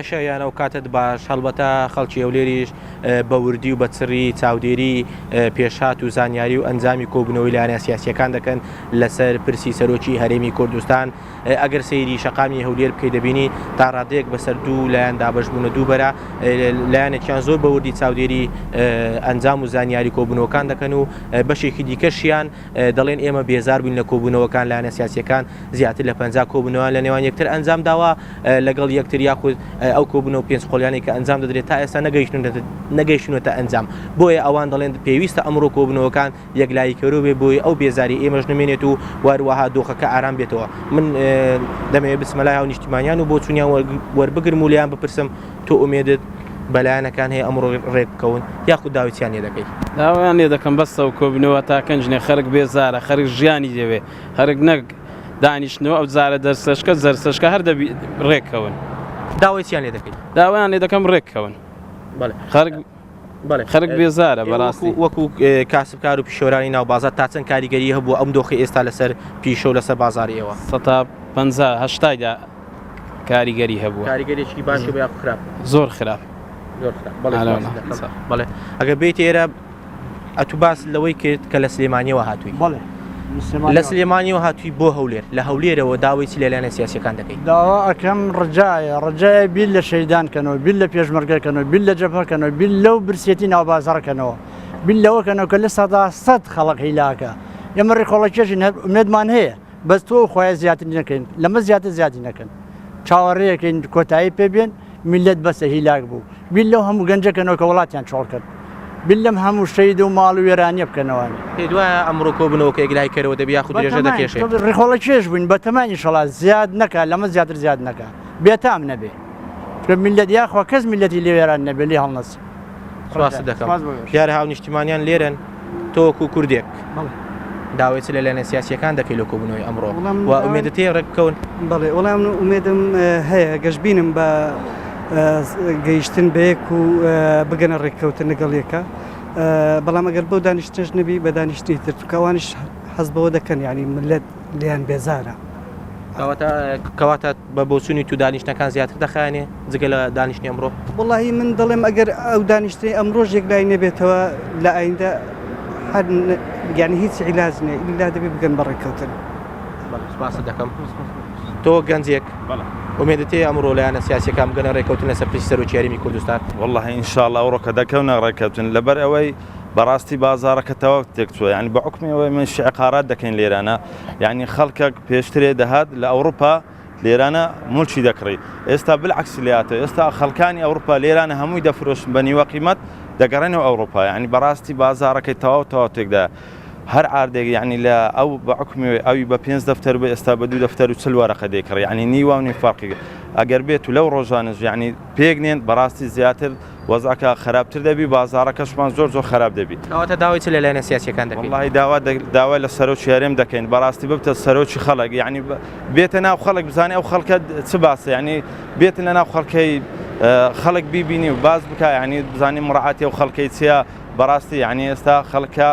شایانە و کاتت باش هەڵبەتە خەڵکی ئەولێریش بە وردی و بەچڕی چاودێری پێشات و زانیاری و ئەنجامی کۆبوونەوەی لایەنە سیاسیەکان دەکەن لەسەر پرسی سەرۆکی هەرێمی کوردستان. ئەگەر سەیری شەقامی هەولێر بکەی دەبینی تا ڕادەیەک بەسەر دوو لایەن دابەشبوونە دووبەرە لایەنێکیان زۆر بە وردی چاودێری ئەنجام و زانیاری کۆبوونەوەکان دەکەن و بەشێکی دیکەشیان دەڵێن ئێمە بێزار بووین لە کۆبوونەوەکان لایەنە سیاسیەکان زیاتر لە 50 کۆبوونەوە لە نێوان یەکتر ئەنجام داوە لەگەڵ یەکتر یاخود ئەو کۆبوونەوە پێنج قۆڵیانی کە ئەنجام دەدرێت تا ئێستا نەگەیشتونەتە ئەنجام. بۆیە ئەوان دەڵێن پێویستە ئەمڕۆ کۆبوونەوەکان یەکلایی کەرۆ بێ بۆی ئەو بێزاری ئێمەش نمێنێت و واروەها دۆخەکە ئارام بێتەوە. من دەمەوێت بسمەلای هاو نیشتیمانیان و بۆ چونیان وەربگرم و لیان بپرسم تۆ ئومێدت بەلایەنەکان هەیە ئەمڕۆ ڕێککەون یاخود داویان لێ دەکەیت؟ داوایان لێ دەکەم بەستە و کۆبوونەوە تا کەنجنێ خەرک بێزارە خەرک ژیانی دەوێ خەرک نەک دانیشتنەوە ئەو زارە دەرسەشکە زەرسەشکە هەر دەبی ڕێککەون. داوایان لێ دەکەیت؟ داوایان لێ دەکەم ڕێککەون. خەرک بێزارە بەڕاستی وەکو کاسبکار و پیشۆرانی ناو بازار تا چەند کاریگەری هەبوو ئەم دۆخی ئێستا لەسەر پیشە و لەسەر بازاریەوە 150 کاریگەری هەبووە. کاریگەریی باش بە خراپ زۆر خراپ. بەڵێ ئەگە بێت ئێرە ئەتو باس لەوەی کرد کە لە سلێمانیەوە هاتووی لە سلێمانیەوە هاتووی بۆ هەولێر لە هەولێرەوە داوای چی لە لایەنە سیاسیەکان دەکەیت؟ داوا ئەکەم ڕجایە بیل لە شەیدانکەنەوە بیل لە پێشمەرگەکەنەوە بیل لە جەبهەکەنەوە بیل لەو برسێتی ناوبازاڕکەنەوە بیل لەوەکەنەوە کە لە 100 خەڵق هیلاکە. ئێمە ڕێکۆڵەکێژین ئومێدمان هەیە بەس تۆ خۆیان زیاتر نەکەین لەمە زیاتر نەکەن چاوەڕێیەکەین کۆتایی پێبێن میلەت بەسە هیلاک بوو بیل لەو هەموو گەنجەکەنەوە کە وڵاتیان چۆڵ کرد بیل لەم هەموو شەید و ماڵ و وێرانیە بکەنەوەی. پێی دوایە ئەمڕۆ کۆبوونەوە کە یەکلای کەرەوە دەبی یاخود درێژە دەکێشێت ڕێکۆڵەکێژ بووین بە تەمانی شەڵات زیاد نەکە لەمە زیاد نەکە بێتام نەبێ میلەت یاخوا کەس میلەتی لێ وێران نەبێ لێ هەڵنەس. سپاس دەکەم. دیارە هاو نیشتیمانیان لێرن تۆکو کوردێک داوای چ لە لایەنە سیاسیەکان دەکەی لە کۆبوونەوەی ئەمڕۆ و ئومێدت هەیە ڕێککەون؟ بەڵێ وەڵام ئومێدم هەیە گەشتبینم بە گەیشتن بەیەک و بگەنە ڕێککەوتن لەگەڵیەکە بەڵام ئەگەر بەو دانیشتنش نەبی بە دانیشتی تر کەوانش حەز بەوە دەکەن ینی ملت لیان بێزارە. کەواتە بە بۆچوونی تو دانیشتەکان زیاتر دەخایەنێ جگە لە دانیشتنی ئەمڕۆ؟ وڵی من دەڵێم ئەگەر ئەو دانیشتنی ئەمڕۆژ یەکلای نەبێتەوە لە ئایندە یعنی هیچ عیلاج نیە ئیلا دەبێ بگەن بە ڕێککەوتن. سپاس دەکەم. تۆ گەنجێک ئومێدت هەیە ئەمڕۆ لایەنە سیاسیەکان بگەنە ڕێککەوتن لەسەر پرسی سەرۆکی هەرێمی کوردستان؟ والله ئینشاءڵڵا ئەوڕۆکە دەکەونە ڕێککەوتن لەبەر ئەوەی بەڕاستی بازارەکەتەوە تێکچووە یعنی بە حکمیەوەی من شعقارات دەکەین لێرانە یعنی خەڵکێک پێشترێ دەهات لە ئەوروپا لێرانە مولچی دەکڕی ئێستا بالعکس لاتە ئێستا خەڵکانی ئەوروپا لێرانە هەمووی دەفرۆشن بە نیوە قیمەت دەگەڕێنەوە ئەوروپا یعنی بەڕاستی بازارەکەی تەواو تێکدا هەر ئاردێک یعنی لە ئەو بە حکمی ئەوی بە 5 دەفتەر بە ئێستا بە 2 دەفتەر و 40 وەرەقە دەیکڕی یعنی نیوانی فەرقی ئەگەر بێت و لەو ڕۆژانش یعنی پێگنێن بەڕاستی زیاتر وەزعکە خراپتر دەبی بازارەکەشمان زۆر خراپ دەبی. ئەواتە داوای چ لە لایەنە سیاسیەکان دەکەیت؟ والله داوا لە سەرۆکی هەرێم دەکەین بەڕاستی ببتە سەرۆکی خەڵک یعنی بێتە ناو خەڵک بزانێ ئەو خەڵکە چ باسە یعنی بێتە لە ناو خەڵکەی خەڵک بیبینی و باز بکە یعنی بزانێ مڕعاتی ئەو خەڵکەی چیە بەڕاستی یعنی ئێستا خەڵکە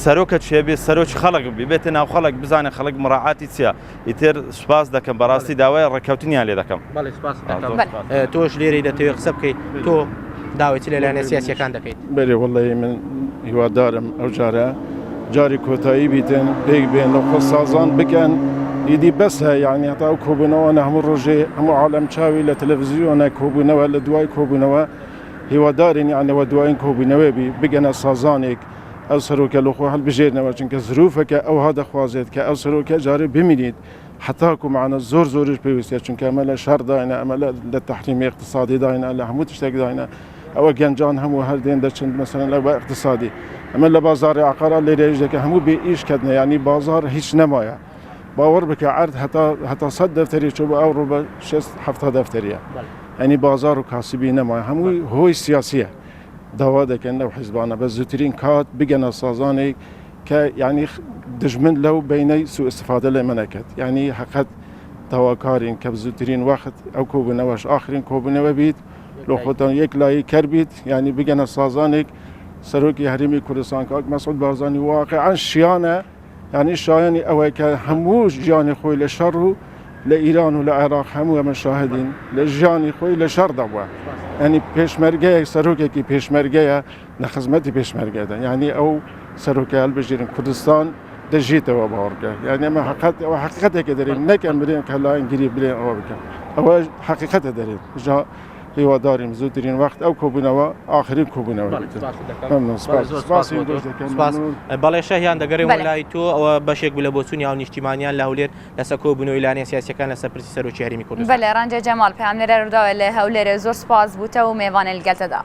سەرۆکە چێ بێ سەرۆکی خەڵک بێتە ناو خەڵک بزانێ خەڵک مڕعاتی چییە ئیتر سوپاس دەکەم بەڕاستی داوای ڕێککەوتنیان لێ دەکەم. تۆش لێرەی دەتەوێت قسە بکەیت تۆ داوای چ لە لایەنە سیاسیەکان دەکەیت؟ بەێ وڵی من هیوادارم ئەو جاری کۆتایی بیتن پێک بێن لە خۆ سازان بکەن ئیدی بەسە یعنی هەتا ئەو کۆبوونەوەە هەموو ڕۆژێ هەموو عالەم چاوی لە تەلەڤیزیۆنە کۆبوونەوە لە دوای کۆبوونەوە هیوادارین یعنەوە دوایین کۆبوونەوەی بی بگەنە سازانێک ئەو سەرۆکە لە خۆ هەڵبژێرنەوە چونکە زروفەکە ئەو هەدەخوازێت کە ئەو سەرۆکە جارێ بمینیت حتاکو معانە زۆرش پێویستە چونکە ئەمە لە شەرداینە ئەمە لە تەحریمی اقتصادی داینە لە هەموو تشتێک داینە ئەوە گەنجان هەموو هەردێن دەچن مەسەن لە بە اقتصادی ئەمە لە بازاری عقارە لێرەیش دەکە هەموو بێ ئیشکردنە ینی بازار هیچ نەمایە باوەڕ بکە عرض هەتا 100 دەفتەری چۆ بە ئەوڕۆ بە 6-7 دەفتەریە ئەنی بازار و کاسبی نەمایە هەمووی هۆی سیاسیە داوا دەکەن لەو حیزبانە بە زووترین کات بگەنە سازانێک کە یعنی دژمن لەو بینەی سوء استفادە لێ منەکەت یعنی حقت داواکارین کە زووترین وەخت ئەو کۆبوونەوەش ئاخرین کۆبوونەوە بیت لە خۆتان یەکلایی کەربیت یعنی بگەنە سازانێک سەرۆکی هەرێمی کوردستان کاک مەسعود بارزانی واقعا شیانە یعنی شایانی ئەوەی کە هەموو ژیانی خۆی لە شەڕ و لإيران والعراق همو مشاهدين لجاني خوي لشر دوا يعني بيشمرجة سروكي بيشمرجة لخدمتي بيشمرجة يعني أو سروكي البجيرين كردستان دجيته وبارجة يعني ما حقيقته كدرين نكمل برين كلا إنجلي برين أوبكا أو حقيقته درين جا هیواداریم زودترین وقت ئەو کۆبوونەوە ئاخرین کۆبوونەوە بەڵێ شەهیان دەگەڕێەوە لای تۆ ئەوە بەشێک بوو لە بۆچوونی هاو نیشتیمانیان لە هەولێر لەسەر کۆبوونەوەی لایەنە سیاسیەکان لەسەر پرسی سەرۆکی هەرێمی کوردستان. بەڵێ ڕەنجە جەمال پەیامنەرە ڕووداوە لە هەولێرە زۆر سپاس بووتە و میێوانە لەگەڵتەدا.